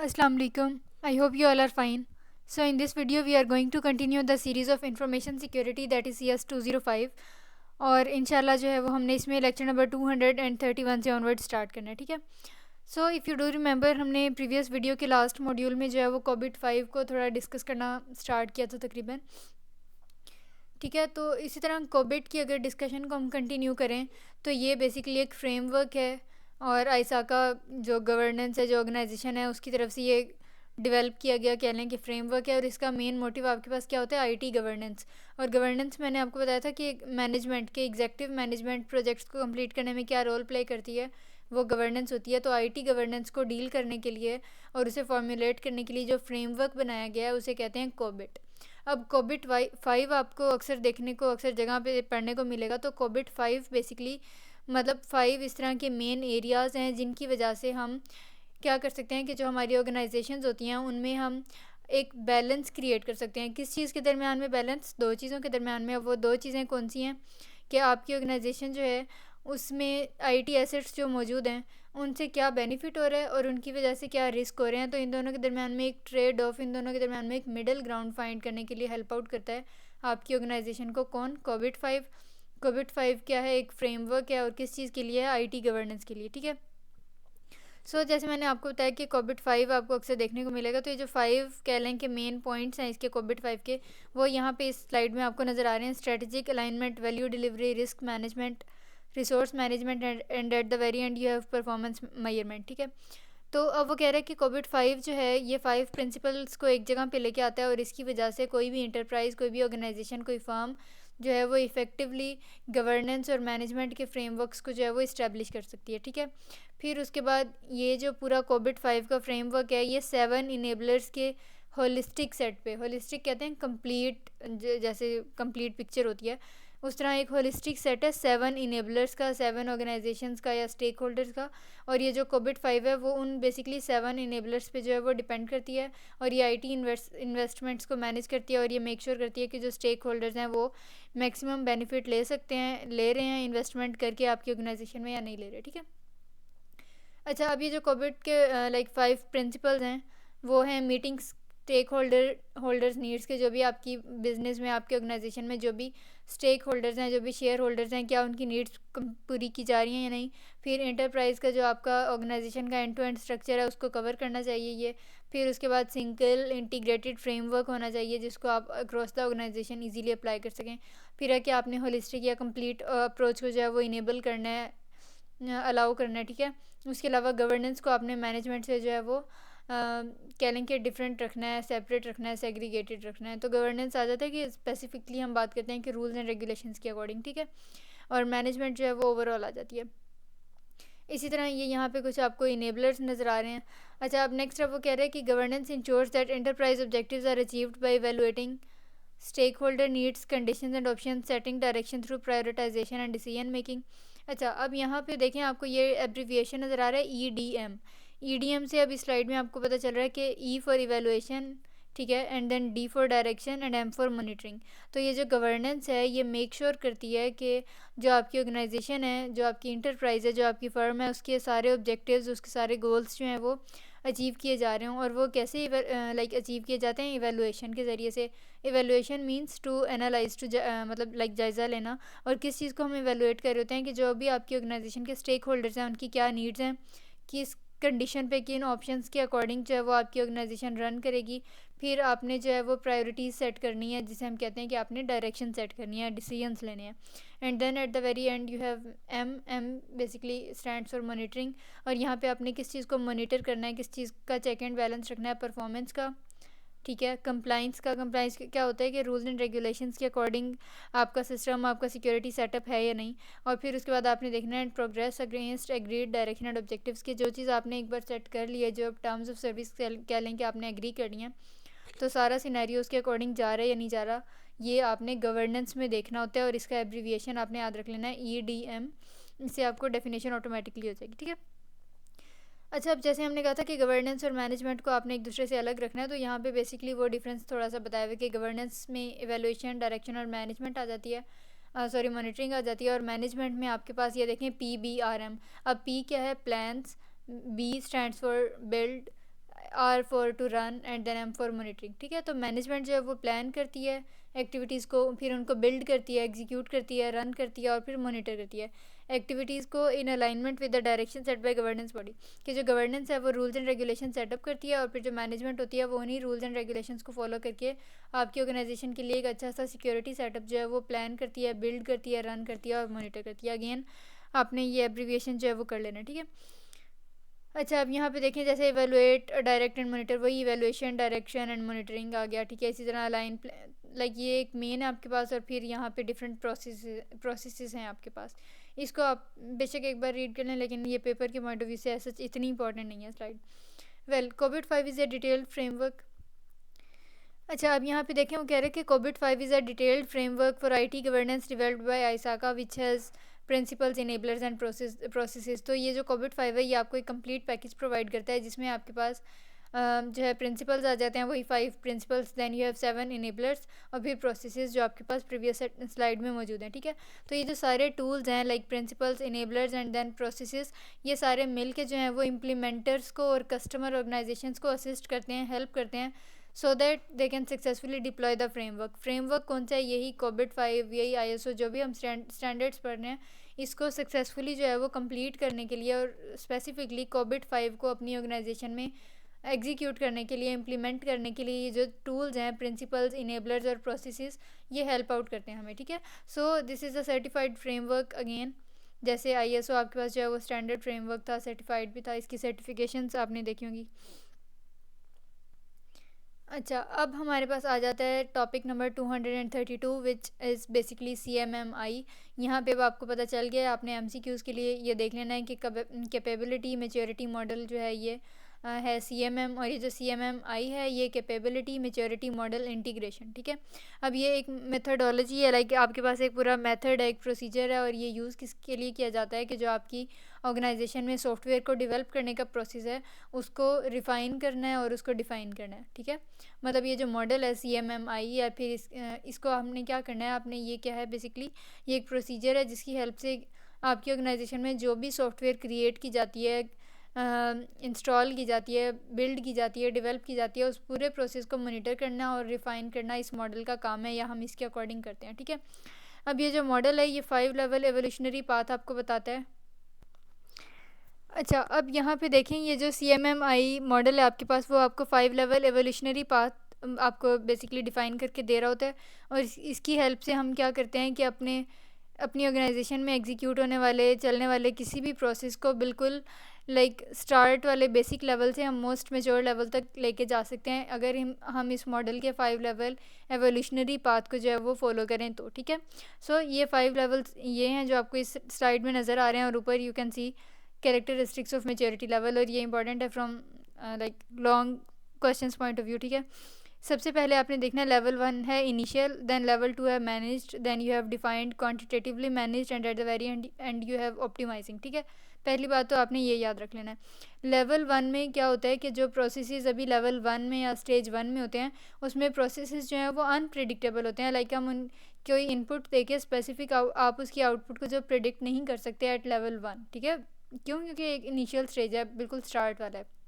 Assalamu alaikum. I hope you all are fine. So in this video we are going to continue the series of information security that is CS 205 और इंशाल्लाह जो है वो हमने इसमें lecture number 231 से onward start करना है, ठीक है। So if you do remember हमने प्रीवियस वीडियो के लास्ट मॉड्यूल में जो है वो कोविड 5 को थोड़ा डिस्कस करना स्टार्ट किया था तकरीबन, ठीक है। तो इसी तरह कोविड की अगर डिस्कशन को हम कंटिन्यू करें तो ये बेसिकली एक फ्रेमवर्क है और आईसाका जो गवर्नेंस है, जो ऑर्गेनाइजेशन है, उसकी तरफ से ये डेवलप किया गया कह लें कि फ्रेमवर्क है। और इसका मेन मोटिव आपके पास क्या होता है? IT governance. और गवर्नेंस मैंने आपको बताया था कि मैनेजमेंट के एग्जेक्टिव मैनेजमेंट प्रोजेक्ट्स को कंप्लीट करने में क्या रोल प्ले करती है, वो गवर्नेंस होती है। तो आईटी गवर्नेंस को डील करने के लिए और उसे फॉर्मुलेट करने के लिए जो फ्रेमवर्क बनाया गया है उसे कहते हैं कोविड। अब कोविड 5 आपको अक्सर देखने को अक्सर जगह पे पढ़ने को मिलेगा। तो कोविड 5 बेसिकली मतलब 5 इस तरह के मेन एरियाज़ हैं जिनकी वजह से हम क्या कर सकते हैं कि जो हमारी ऑर्गेनाइजेशंस होती हैं उनमें हम एक बैलेंस क्रिएट कर सकते हैं। किस चीज़ के दरमियान में बैलेंस? दो चीज़ों के दरमियान में। अब वो दो चीज़ें कौन सी हैं कि आपकी ऑर्गेनाइजेशन जो है उसमें आईटी एसेट्स जो मौजूद हैं उनसे क्या बेनिफिट हो रहा है और उनकी वजह से क्या रिस्क हो रहे हैं। तो इन दोनों के दरमियान में एक ट्रेड ऑफ, इन दोनों के दरमियान में एक मिडल ग्राउंड फाइंड करने के लिए हेल्प आउट करता है आपकी ऑर्गेनाइजेशन को। कौन? कोविड 5। कोविड 5 क्या है? एक फ्रेमवर्क है और किस चीज़ के लिए है? आईटी गवर्नेंस के लिए, ठीक है। जैसे मैंने आपको बताया कि कोविड 5 आपको अक्सर देखने को मिलेगा। तो ये जो 5 कह लें कि मेन पॉइंट्स हैं इसके कोविड 5 के, वो यहाँ पे इस स्लाइड में आपको नज़र आ रहे हैं। Strategic alignment, value delivery, risk management, resource management and at the very end you have performance measurement, ठीक है। तो अब वो कह रहे हैं कि कोविड 5 जो है ये 5 प्रिंसिपल्स को एक जगह पे लेके आता है और इसकी वजह से कोई भी इंटरप्राइज, कोई भी ऑर्गेनाइजेशन, कोई फर्म जो है वो इफ़ेक्टिवली गवर्नेंस और मैनेजमेंट के फ्रेमवर्क्स को जो है वो इस्टेब्लिश कर सकती है, ठीक है। फिर उसके बाद ये जो पूरा कोविड 5 का फ्रेमवर्क है ये 7 इनेबलर्स के होलिस्टिक सेट पे, होलिस्टिक कहते हैं कंप्लीट, जैसे कंप्लीट पिक्चर होती है उस तरह एक होलिस्टिक सेट है 7 इनेबलर्स का, 7 ऑर्गेनाइजेशंस का या स्टेक होल्डर्स का। और ये जो कोविड 5 है वो उन बेसिकली 7 इनेबलर्स पे जो है वो डिपेंड करती है और ये आईटी इन्वेस्टमेंट्स को मैनेज करती है और ये मेक श्योर करती है कि जो स्टेक होल्डर्स हैं वो मैक्सिमम बेनिफिट ले सकते हैं, ले रहे हैं इन्वेस्टमेंट करके आपकी ऑर्गेनाइजेशन में या नहीं ले रहे, ठीक है। अच्छा, अब ये जो कोविड के लाइक 5 प्रिंसिपल्स हैं वो हैं मीटिंग स्टेक होल्डर्स नीड्स के। जो भी आपकी बिजनेस में, आपके ऑर्गेनाइजेशन में जो भी स्टेक होल्डर्स हैं, जो भी शेयर होल्डर्स हैं, क्या उनकी नीड्स पूरी की जा रही हैं या नहीं। फिर एंटरप्राइज का जो आपका ऑर्गेनाइजेशन का एंड टू एंड स्ट्रक्चर है उसको कवर करना चाहिए ये। फिर उसके बाद सिंगल इंटीग्रेटेड फ्रेमवर्क होना चाहिए जिसको आप across the organisation easily apply कर सकें। फिर है कि आपने होलिस्टिक या कंप्लीट अप्रोच को जो है वो इनेबल करना है, अलाउ करना है, ठीक है। उसके अलावा गवर्नेंस को आपने मैनेजमेंट से जो है वो कह लें कि डिफरेंट रखना है, सेपरेट रखना है, सेग्रीगेटेड रखना है। तो गवर्नेंस आ जाता है कि स्पेसिफिकली हम बात करते हैं कि रूल्स एंड रेगुलेशंस के अकॉर्डिंग, ठीक है। और मैनेजमेंट जो है वो ओवरऑल आ जाती है। इसी तरह ये यहाँ पे कुछ आपको इनेबलर्स नज़र आ रहे हैं। अच्छा, अब नेक्स्ट अब वो कह रहे हैं कि governance ensures that enterprise objectives are achieved by evaluating stakeholder needs, conditions and option, setting direction through prioritisation and decision making. अच्छा, अब यहाँ पे देखें आपको ये एब्रीविएशन नज़र आ रहा है EDM। EDM से अब इस स्लाइड में आपको पता चल रहा है कि E फॉर इवेलुएशन, ठीक है, and then D for direction and M for monitoring. तो ये जो गवर्नेंस है ये मेक श्योर करती है कि जो आपकी ऑर्गेनाइजेशन है, जो आपकी इंटरप्राइज है, जो आपकी फ़र्म है, उसके सारे ऑब्जेक्टिव्स, उसके सारे गोल्स जो हैं वो अचीव किए जा रहे हों। और वो कैसे लाइक अचीव किए जाते हैं? इवेलुएशन के ज़रिए से। Evaluation means to analyse, to मतलब लाइक जायज़ा लेना। और किस चीज़ को हम इवेलुएट कर रहे होते हैं कि जो भी आपकी ऑर्गेनाइजेशन के स्टेक होल्डर्स हैं उनकी क्या नीड्स हैं, किस कंडीशन पे, किन ऑप्शंस के अकॉर्डिंग जो है वो आपकी ऑर्गेनाइजेशन रन करेगी। फिर आपने जो है वो प्रायोरिटीज़ सेट करनी है जिसे हम कहते हैं कि आपने डायरेक्शन सेट करनी है, डिसीजंस लेने हैं। And then at the very end you have M basically stands for monitoring. और यहाँ पे आपने किस चीज़ को मॉनिटर करना है, किस चीज़ का चेक एंड बैलेंस रखना है? परफॉर्मेंस का, ठीक है। कंप्लाइंस का, कंप्लाइंस क्या होता है कि रूल्स एंड रेगुलेशंस के अकॉर्डिंग आपका सिस्टम, आपका सिक्योरिटी सेटअप है या नहीं। और फिर उसके बाद आपने देखना है progress against agreed direction and objectives के। जो चीज़ आपने एक बार सेट कर ली है, जो टर्म्स ऑफ सर्विस कह लें कि आपने एग्री करनी है, तो सारा सिनेरियो उसके अकॉर्डिंग जा रहा है या नहीं जा रहा, ये आपने गवर्नेंस में देखना होता है। और इसका एब्रीविएशन आपने याद रख लेना है EDM। इससे आपको डेफिनेशन ऑटोमेटिकली हो जाएगी, ठीक है। अच्छा, अब जैसे हमने कहा था कि गवर्नेंस और मैनेजमेंट को आपने एक दूसरे से अलग रखना है, तो यहाँ पे बेसिकली वो डिफरेंस थोड़ा सा बताया हुआ है कि गवर्नेंस में इवेलुएशन, डायरेक्शन और मैनेजमेंट आ जाती है, सॉरी मॉनिटरिंग आ जाती है। और मैनेजमेंट में आपके पास ये देखें PBRM। अब P क्या है? Plans, B stands for build, R for to run and then M for monitoring. ठीक है, तो मैनेजमेंट जो है वो प्लान करती है एक्टिविटीज़ को, फिर उनको बिल्ड करती है, एग्जीक्यूट करती है, रन करती है और फिर मॉनिटर करती है एक्टिविटीज़ को in alignment with the direction set by governance body. कि जो गवर्नेंस है वो रूल्स एंड रेगुलेशन सेटअप करती है और फिर जो मैनेजमेंट होती है वो उन्हीं रूल्स एंड रेगुलेशंस को फॉलो करके आपकी ऑर्गेनाइजेशन के लिए एक अच्छा सा सिक्योरिटी सेटअप जो है वो प्लान करती है, बिल्ड करती है, रन करती है और मॉनिटर करती है। अगेन आपने ये एब्रीविएशन जो है वो कर लेना है। ठीक है, अच्छा अब यहाँ पे देखें जैसे इवेलुएट, डायरेक्ट एंड मॉनिटर, वही इवेलुएशन, डायरेक्शन एंड मॉनिटरिंग आ गया। ठीक है, इसी तरह अलाइन, लाइक ये एक मेन है आपके पास और फिर यहाँ पे डिफरेंट प्रोसेसेस हैं आपके पास। इसको आप बेशक एक बार रीड कर लें, लेकिन ये पेपर के पॉइंट ऑफ व्यू से ऐसा इतनी इंपॉर्टेंट नहीं है slide. Well, Covid 5 is a detailed framework. अच्छा अब यहाँ पे देखें वो कह रहे हैं कि कोविड 5 is a detailed framework for IT governance developed by ISACA which has principles, enablers and processes. तो ये जो कोविड 5 है ये आपको एक कंप्लीट पैकेज प्रोवाइड करता है जिसमें आपके पास जो है प्रिंसिपल्स आ जाते हैं, वही 5 principles, then you have 7 enablers और फिर प्रोसेसेस जो आपके पास प्रीवियस स्लाइड में मौजूद हैं। ठीक है, तो ये जो सारे टूल्स हैं like principles, enablers and then processes, ये सारे मिल के जो हैं वो इम्प्लीमेंटर्स को और कस्टमर ऑर्गेनाइजेशंस को असिस्ट करते हैं, हेल्प करते हैं so that they can successfully deploy the framework. Framework कौन सा है? यही कोविड 5, यही ISO, जो भी हम स्टैंडर्ड्स पढ़ रहे हैं इसको सक्सेसफुली जो है वो कंप्लीट करने के लिए और स्पेसिफिकली कोविड 5 को अपनी ऑर्गेनाइजेशन में एग्जीक्यूट करने के लिए, इम्प्लीमेंट करने के लिए ये जो टूल्स हैं, प्रिंसिपल्स, इनेबलर्स और प्रोसेसेस, ये हेल्प आउट करते हैं हमें। ठीक है, so this is a certified framework. Again जैसे ISO आपके पास जो है वो स्टैंडर्ड फ्रेमवर्क था, सर्टिफाइड भी था, इसकी सर्टिफिकेशंस आपने देखी होंगी। अच्छा अब हमारे पास आ जाता है topic number 232 which is basically CMMI। यहाँ पे अब आपको पता चल गया, आपने MCQs के लिए ये देख लेना है कि कैपेबिलिटी मैच्योरिटी मॉडल जो है ये है CMM, और ये जो CMMI है ये कैपेबिलिटी मैच्योरिटी मॉडल इंटीग्रेशन। ठीक है, अब ये एक मेथडोलॉजी है, लाइक आपके पास एक पूरा मेथड है, एक प्रोसीजर है, और ये यूज़ किसके लिए किया जाता है कि जो आपकी ऑर्गेनाइजेशन में सॉफ्टवेयर को डेवलप करने का प्रोसेस है उसको रिफ़ाइन करना है और उसको डिफ़ाइन करना है। ठीक है, मतलब ये जो मॉडल है CMMI या फिर इसको हमने क्या करना है, आपने ये क्या है बेसिकली ये एक प्रोसीजर है जिसकी हेल्प से आपकी ऑर्गेनाइजेशन में जो भी सॉफ्टवेयर क्रिएट की जाती है, इंस्टॉल की जाती है, बिल्ड की जाती है, डेवलप की जाती है, उस पूरे प्रोसेस को मॉनिटर करना और रिफ़ाइन करना इस मॉडल का काम है, या हम इसके अकॉर्डिंग करते हैं। ठीक है, अब ये जो मॉडल है ये 5 लेवल एवोल्यूशनरी पाथ आपको बताता है। अच्छा अब यहाँ पे देखें ये जो CMMI मॉडल है आपके पास वो आपको 5 लेवल एवोल्यूशनरी पाथ आपको बेसिकली डिफ़ाइन करके दे रहा होता है, और इसकी हेल्प से हम क्या करते हैं कि अपनी ऑर्गेनाइजेशन में एग्जीक्यूट होने वाले, चलने वाले किसी भी प्रोसेस को बिल्कुल लाइक स्टार्ट वाले बेसिक लेवल से हम मोस्ट मेच्योर लेवल तक लेके जा सकते हैं अगर हम इस मॉडल के 5 लेवल एवोल्यूशनरी पाथ को जो है वो फॉलो करें तो। ठीक है, सो ये 5 लेवल्स ये हैं जो आपको इस स्लाइड में नज़र आ रहे हैं, और ऊपर you can see characteristics of maturity level, और ये इंपॉर्टेंट है from like long questions point of view. ठीक है, सबसे पहले आपने देखना है लेवल 1 है इनिशियल, देन लेवल 2 है managed, then you have defined quantitatively managed and at the very end you have optimising. ठीक है, पहली बात तो आपने ये याद रख लेना है। लेवल 1 में क्या होता है कि जो प्रोसेसेस अभी लेवल 1 में या स्टेज 1 में होते हैं उसमें प्रोसेसेस जो हैं वो अनप्रिडिक्टेबल होते हैं, लाइक हम कोई इनपुट देके स्पेसिफिक आप उसकी आउटपुट को जो प्रिडिक्ट नहीं कर सकते एट लेवल 1। ठीक है, क्यों? क्योंकि एक इनिशियल स्टेज है, बिल्कुल स्टार्ट वाला है।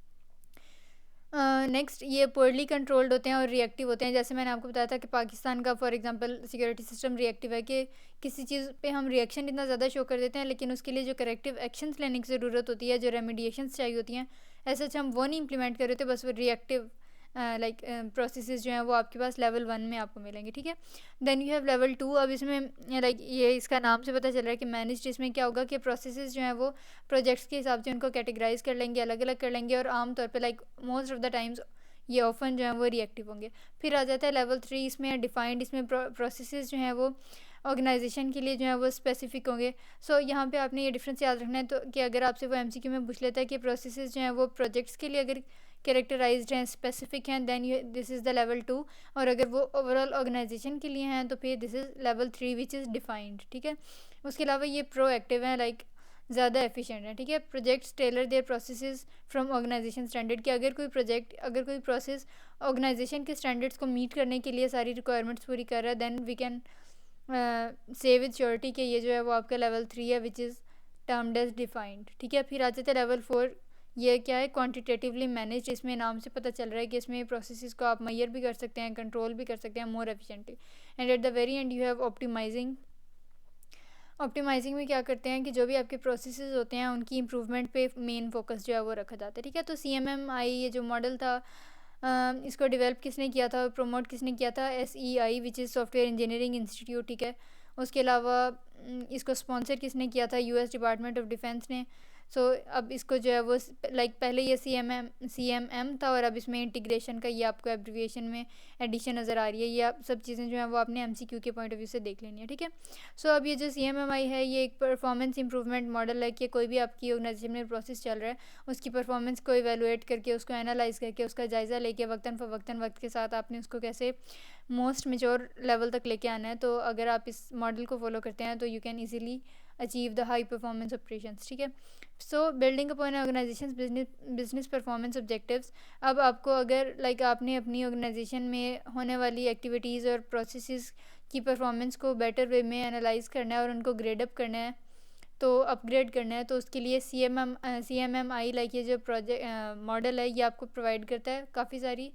नेक्स्ट ये पोरली कंट्रोल्ड होते हैं और रिएक्टिव होते हैं। जैसे मैंने आपको बताया था कि पाकिस्तान का for example security system reactive है, कि किसी चीज़ पे हम रिएक्शन इतना ज़्यादा शो कर देते हैं लेकिन उसके लिए जो करेक्टिव एक्शंस लेने की ज़रूरत होती है, जो रेमेडिएशंस चाहिए होती हैं, ऐसे हम वो नहीं इंप्लीमेंट कर रहे थे, बस वो रिएक्टिव लाइक प्रोसेसेस जो हैं वो आपके पास लेवल 1 में आपको मिलेंगे। ठीक है, देन यू हैव लेवल 2। अब इसमें लाइक ये इसका नाम से पता चल रहा है कि मैनेज्ड, इसमें क्या होगा कि प्रोसेसेस जो हैं वो प्रोजेक्ट्स के हिसाब से उनको कैटेगराइज कर लेंगे, अलग अलग कर लेंगे, और आमतौर पे like most of the times ये ऑफन जो है वो रिएक्टिव होंगे। फिर आ जाता है लेवल 3, इसमें डिफाइंड, इसमें प्रोसेसेस जो हैं वो ऑर्गेनाइजेशन के लिए जो है वो स्पेसिफिक होंगे। सो यहाँ पे आपने ये डिफरेंस याद रखना है, तो कि अगर आपसे वो MCQ में पूछ लेता है कि प्रोसेसेस जो हैं वो प्रोजेक्ट्स के लिए अगर कैरेक्टराइज्ड हैं, स्पेसिफिक हैं, then this is the level 2, और अगर वो ओवरऑल ऑर्गेनाइजेशन के लिए हैं तो फिर this is level 3 which is defined. ठीक है, उसके अलावा ये प्रोएक्टिव हैं, लाइक ज़्यादा एफिशिएंट है। ठीक है, projects tailor their processes from organisation standard, कि अगर कोई प्रोसेस ऑर्गेनाइजेशन के स्टैंडर्ड्स को मीट करने के लिए सारी रिक्वायरमेंट्स पूरी कर रहा है, then we can say with surety कि ये जो है वो आपका लेवल 3 है which is termed as defined. ठीक है, फिर आ जाता है लेवल 4 ये क्या है, क्वांटिटेटिवली मैनेज। इसमें नाम से पता चल रहा है कि इसमें प्रोसेसेस को आप मेजर भी कर सकते हैं, कंट्रोल भी कर सकते हैं more efficiently. And at the very end you have optimising. Optimising में क्या करते हैं कि जो भी आपके प्रोसेसेस होते हैं उनकी इम्प्रूवमेंट पे मेन फोकस जो है वो रखा जाता है, ठीक है। तो CMMI ये जो मॉडल था, इसको डेवलप किसने किया था, प्रमोट किसने किया था, SEI which is software engineering institute, ठीक है। उसके अलावा इसको स्पॉन्सर किसने किया था, US डिपार्टमेंट ऑफ डिफेंस ने। सो अब इसको जो है वो पहले ये CMM था और अब इसमें इंटीग्रेशन का ये आपको एब्रिविएशन में एडिशन नज़र आ रही है। ये आप सब चीज़ें जो हैं वो आपने MCQ के पॉइंट ऑफ व्यू से देख लेनी है, ठीक है। सो अब ये जो CMMI है ये एक परफॉर्मेंस इंप्रूवमेंट मॉडल है कि कोई भी आपकी ऑर्गेनाइजेशन में प्रोसेस चल रहा है उसकी परफॉर्मेंस को इवेलुएट करके, उसको एनालाइज करके, उसका जायज़ा लेके वक्तन फ़वक्तन वक्त के साथ आपने उसको कैसे मोस्ट मेच्योर लेवल तक लेके आना है। तो अगर आप इस मॉडल को फॉलो करते हैं तो you can easily achieve the high performance operations, ठीक है। So building upon organisation business performance objectives. अब आपको अगर आपने अपनी ऑर्गेनाइजेशन में होने वाली एक्टिविटीज़ और प्रोसेसेस की परफॉर्मेंस को बेटर वे में एनालाइज करना है और उनको ग्रेड अप करना है, तो अपग्रेड करना है, तो उसके लिए CMMI ये जो प्रोजेक्ट मॉडल है ये आपको प्रोवाइड करता है काफ़ी सारी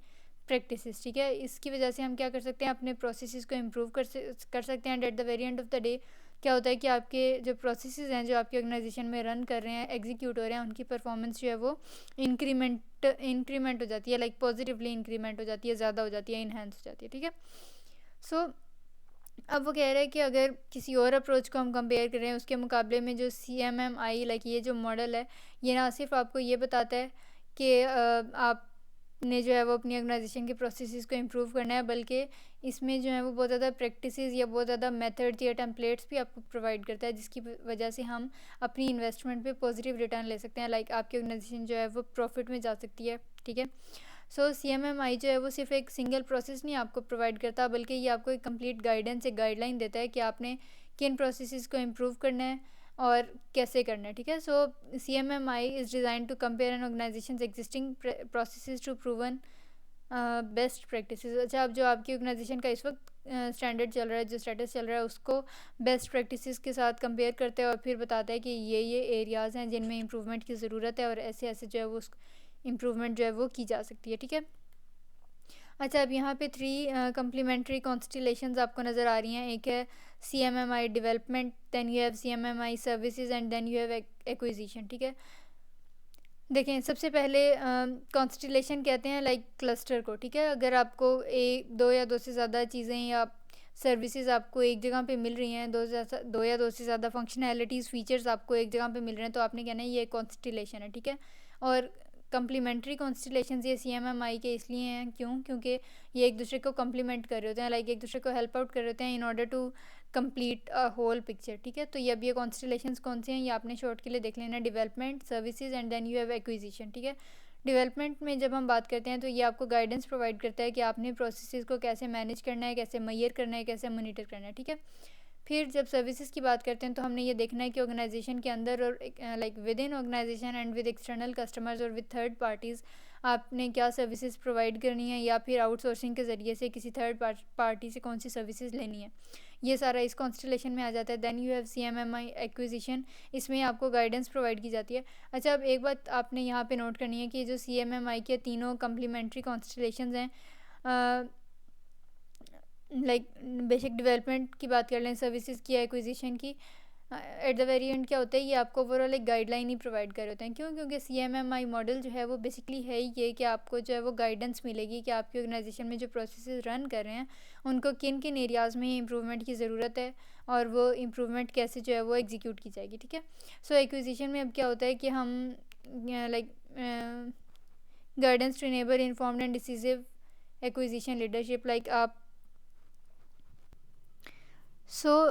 प्रैक्टिसेस, ठीक है। इसकी वजह से हम क्या कर सकते हैं, अपने प्रोसेसेस को इम्प्रूव कर सकते हैं। And at the very end of the day क्या होता है कि आपके जो प्रोसेसेस हैं जो आपकी ऑर्गेनाइजेशन में रन कर रहे हैं, एग्जीक्यूट हो रहे हैं, उनकी परफॉर्मेंस जो है वो इंक्रीमेंट हो जाती है, पॉजिटिवली इंक्रीमेंट हो जाती है, ज़्यादा हो जाती है, इन्हेंस हो जाती है, ठीक है। सो अब वो कह रहे हैं कि अगर किसी और अप्रोच को हम कंपेयर करें उसके मुकाबले में जो CMMI ये जो मॉडल है ये ना सिर्फ आपको ये बताता है कि आपने जो है वो अपनी ऑर्गेनाइजेशन के प्रोसेसेस को इम्प्रूव करना है, बल्कि इसमें जो है वो बहुत ज़्यादा प्रैक्टिसेस या बहुत ज़्यादा मेथड्स या टेम्पलेट्स भी आपको प्रोवाइड करता है, जिसकी वजह से हम अपनी इन्वेस्टमेंट पे पॉजिटिव रिटर्न ले सकते हैं। आपकी ऑर्गेनाइजेशन जो है वो प्रॉफिट में जा सकती है, ठीक है। सो CMMI जो है वो सिर्फ एक सिंगल प्रोसेस नहीं आपको प्रोवाइड करता, बल्कि ये आपको एक कंप्लीट गाइडेंस, एक गाइडलाइन देता है कि आपने किन प्रोसेसेस को इम्प्रूव करना है और कैसे करना है, ठीक है। So CMMI is design to compare an organisation existing processes to proven best practices. अच्छा, अब जो आपकी ऑर्गेनाइजेशन का इस वक्त स्टैंडर्ड चल रहा है, जो स्टेटस चल रहा है, उसको बेस्ट प्रैक्टिसेस के साथ कंपेयर करते हैं और फिर बताता है कि ये एरियाज़ हैं जिनमें इम्प्रूवमेंट की ज़रूरत है और ऐसे ऐसे जो है वो इम्प्रूवमेंट जो है वो की जा सकती है, ठीक है। अच्छा, अब यहाँ पे 3 कम्प्लीमेंट्री कॉन्स्टिलेशंस आपको नज़र आ रही हैं। एक है CMMI development, then you have CMMI services and then you have acquisition, ठीक है। देखें, सबसे पहले कॉन्स्टिलेशन कहते हैं क्लस्टर को, ठीक है। अगर आपको दो या दो से ज़्यादा चीज़ें या सर्विसेज आपको एक जगह पे मिल रही हैं, दो या दो से ज़्यादा फंक्शनैलिटीज़ फीचर्स आपको एक जगह पे मिल रहे हैं, तो आपने कहना है ये कॉन्स्टिलेशन है, ठीक है। और कम्प्लीमेंट्री कॉन्स्टिलेशंस ये CMMI के इसलिए हैं क्योंकि ये एक दूसरे को कम्प्लीमेंट कर रहे होते हैं, एक दूसरे को हेल्प आउट कर रहे होते हैं in order to complete a whole picture, ठीक है। तो ये अब ये कॉन्स्टिलेशंस कौन से हैं ये आपने शॉर्ट के लिए देख लेना, development, services and then you have acquisition, ठीक है। डेवलपमेंट में जब हम बात करते हैं तो ये आपको गाइडेंस प्रोवाइड करता है कि आपने प्रोसेसेस को कैसे मैनेज करना है, कैसे मेजर करना है, कैसे मॉनिटर करना है, ठीक है। फिर जब सर्विसेज की बात करते हैं तो हमने ये देखना है कि ऑर्गेनाइजेशन के अंदर और within organisation and with external customers और विद थर्ड पार्टीज़ आपने क्या सर्विसेज प्रोवाइड करनी है, या फिर आउटसोर्सिंग के ज़रिए से किसी थर्ड पार्टी से कौन सी सर्विसेज लेनी है, ये सारा इस कॉन्स्टिलेशन में आ जाता है। Then you have CMMI acquisition, इसमें आपको गाइडेंस प्रोवाइड की जाती है। अच्छा, अब एक बात आपने यहाँ पे नोट करनी है कि जो CMMI के तीनों कम्प्लीमेंट्री कॉन्स्टिलेशंस हैं, बेसिक डेवलपमेंट की बात कर लें, सर्विसेज की, एक्विजिशन की, एट द वेरी एंड क्या होता है ये आपको ओवरऑल एक गाइडलाइन ही प्रोवाइड कर होते हैं। क्योंकि CMMI मॉडल जो है वो बेसिकली है ये कि आपको जो है वो गाइडेंस मिलेगी कि आपकी ऑर्गेनाइजेशन में जो प्रोसेसेस रन कर रहे हैं उनको किन किन एरियाज़ में इम्प्रूवमेंट की ज़रूरत है और वो इम्प्रूवमेंट कैसे जो है वो एग्जीक्यूट की जाएगी, ठीक है। सो एक्विजिशन में अब क्या होता है कि हम guidance to enable informed and decisive acquisition leadership, आप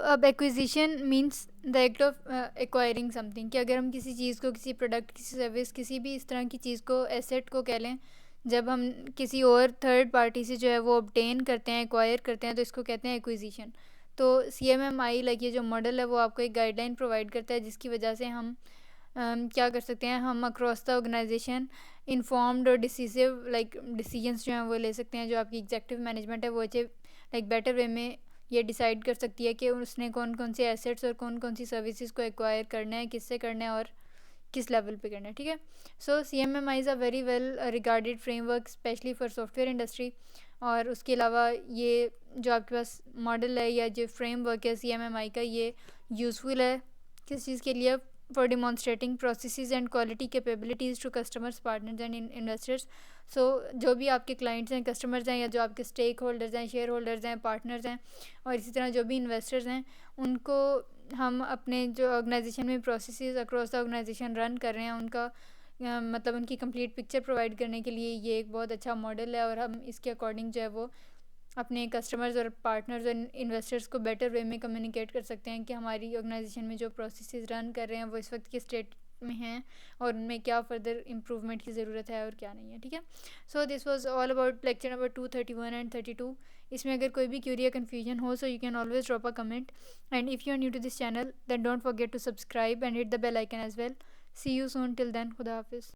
अब acquisition means the act of acquiring something, कि अगर हम किसी चीज़ को, किसी प्रोडक्ट, किसी सर्विस, किसी भी इस तरह की चीज़ को, एसेट को कह लें, जब हम किसी और थर्ड पार्टी से जो है वो ऑब्टेन करते हैं, एक्वायर करते हैं, तो इसको कहते हैं एक्विजिशन। तो CMMI ये जो मॉडल है वो आपको एक गाइडलाइन प्रोवाइड करता है जिसकी वजह से हम क्या कर सकते हैं, हम अक्रॉस द ऑर्गेनाइजेशन इन्फॉर्म्ड और डिसीजिव डिसीजंस जो हैं वो ले सकते हैं। जो आपकी एग्जेक्टिव मैनेजमेंट है वो बेटर वे में ये डिसाइड कर सकती है कि उसने कौन कौन से एसेट्स और कौन कौन सी सर्विसेज को एक्वायर करना है, किससे करना है और किस लेवल पे करना है, ठीक है। So CMMI is a very well regarded framework specially for software industry. और उसके अलावा ये जो आपके पास मॉडल है या जो फ्रेमवर्क है CMMI का, ये यूज़फुल है किस चीज़ के लिए, for demonstrating processes and quality capabilities to customers, partners and investors. So जो भी आपके क्लाइंट्स हैं, कस्टमर्स हैं, या जो आपके स्टेक होल्डर्स हैं, शेयर होल्डर्स हैं, पार्टनर्स हैं, और इसी तरह जो भी इन्वेस्टर्स हैं, उनको हम अपने जो ऑर्गेनाइजेशन में processes across the organisation run कर रहे हैं उनका मतलब उनकी कंप्लीट पिक्चर प्रोवाइड करने के लिए ये एक बहुत अच्छा मॉडल है। और हम इसके अकॉर्डिंग जो है वो अपने कस्टमर्स और पार्टनर्स और इन्वेस्टर्स को बेटर वे में कम्युनिकेट कर सकते हैं कि हमारी ऑर्गेनाइजेशन में जो प्रोसेसेस रन कर रहे हैं वो इस वक्त किस स्टेट में हैं और उनमें क्या फर्दर इम्प्रूवमेंट की ज़रूरत है और क्या नहीं है, ठीक है। So this was all about lecture number 231 and 32। इसमें अगर कोई भी क्यूरी या कन्फ्यूजन हो, so you can always drop a comment, and if you are new to this channel then don't forget to subscribe and hit the bell icon as well. See you soon, till then, खुदा हाफिज़।